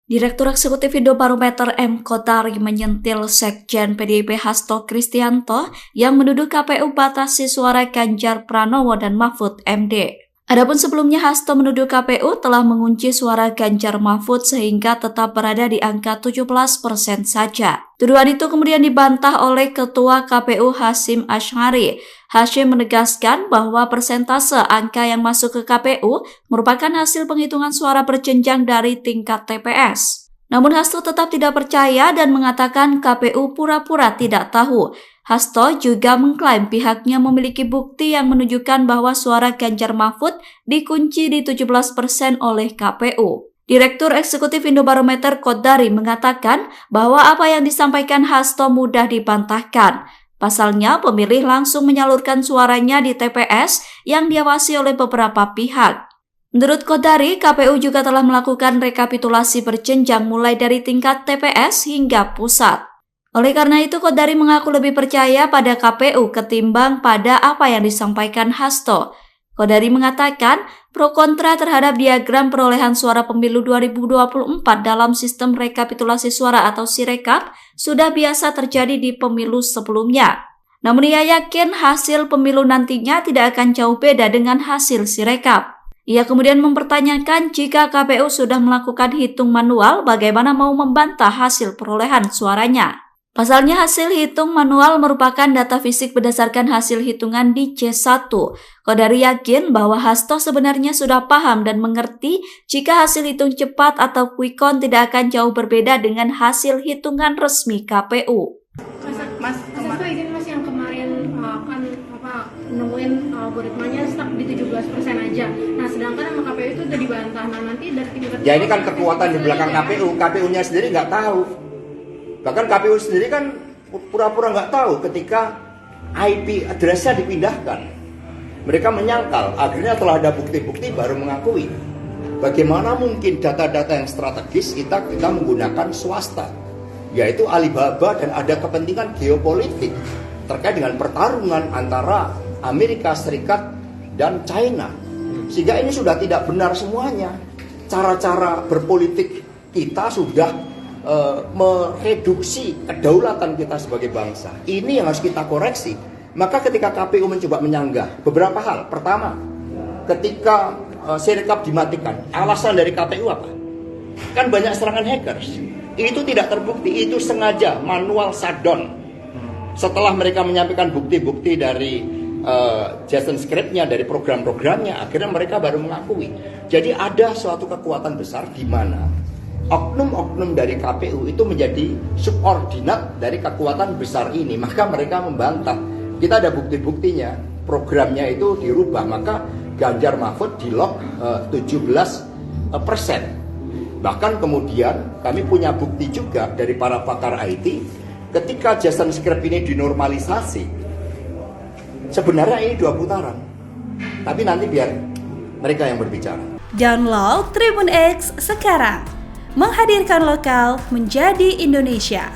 Direktur Eksekutif Indobarometer M. Kodari menyentil Sekjen PDIP Hasto Kristianto yang menuduh KPU batasi suara Ganjar Pranowo dan Mahfud MD. Adapun sebelumnya Hasto menuduh KPU telah mengunci suara Ganjar Mahfud sehingga tetap berada di angka 17% saja. Tuduhan itu kemudian dibantah oleh Ketua KPU Hasyim Asy'ari. Hasyim menegaskan bahwa persentase angka yang masuk ke KPU merupakan hasil penghitungan suara berjenjang dari tingkat TPS. Namun Hasto tetap tidak percaya dan mengatakan KPU pura-pura tidak tahu. Hasto juga mengklaim pihaknya memiliki bukti yang menunjukkan bahwa suara Ganjar Mahfud dikunci di 17% oleh KPU. Direktur Eksekutif Indobarometer Kodari mengatakan bahwa apa yang disampaikan Hasto mudah dibantahkan. Pasalnya, pemilih langsung menyalurkan suaranya di TPS yang diawasi oleh beberapa pihak. Menurut Kodari, KPU juga telah melakukan rekapitulasi berjenjang mulai dari tingkat TPS hingga pusat. Oleh karena itu, Kodari mengaku lebih percaya pada KPU ketimbang pada apa yang disampaikan Hasto. Kodari mengatakan pro kontra terhadap diagram perolehan suara pemilu 2024 dalam sistem rekapitulasi suara atau Sirekap sudah biasa terjadi di pemilu sebelumnya. Namun ia yakin hasil pemilu nantinya tidak akan jauh beda dengan hasil Sirekap. Ia kemudian mempertanyakan jika KPU sudah melakukan hitung manual, bagaimana mau membantah hasil perolehan suaranya. Pasalnya hasil hitung manual merupakan data fisik berdasarkan hasil hitungan di C1. Kodari yakin bahwa Hasto sebenarnya sudah paham dan mengerti jika hasil hitung cepat atau quick count tidak akan jauh berbeda dengan hasil hitungan resmi KPU. Mas, izin Mas yang kemarin kan nemuin algoritmanya stuck di 17% aja. Nah, sedangkan sama KPU itu udah dibantah. Nah, nanti dari tingkat ya ini kan kekuatan di belakang KPU. KPU-nya sendiri nggak tahu. Bahkan KPU sendiri kan pura-pura nggak tahu ketika IP address-nya dipindahkan. Mereka menyangkal, akhirnya telah ada bukti-bukti baru mengakui. Bagaimana mungkin data-data yang strategis kita menggunakan swasta, yaitu Alibaba, dan ada kepentingan geopolitik terkait dengan pertarungan antara Amerika Serikat dan China. Sehingga ini sudah tidak benar semuanya. Cara-cara berpolitik kita sudah mereduksi kedaulatan kita sebagai bangsa. Ini yang harus kita koreksi. Maka ketika KPU mencoba menyanggah beberapa hal. Pertama, ketika Sirekap dimatikan, alasan dari KPU apa? Kan banyak serangan hackers. Itu tidak terbukti, itu sengaja manual shutdown. Setelah mereka menyampaikan bukti-bukti dari JSON script-nya, dari program-programnya, akhirnya mereka baru mengakui. Jadi ada suatu kekuatan besar di mana oknum-oknum dari KPU itu menjadi subordinat dari kekuatan besar ini. Maka mereka membantah. Kita ada bukti-buktinya. Programnya itu dirubah. Maka Ganjar Mahfud di-lock 17%. Bahkan kemudian kami punya bukti juga dari para pakar IT. Ketika JSON script ini dinormalisasi, sebenarnya ini 2 putaran. Tapi nanti biar mereka yang berbicara. Download Tribun X sekarang. Menghadirkan lokal menjadi Indonesia.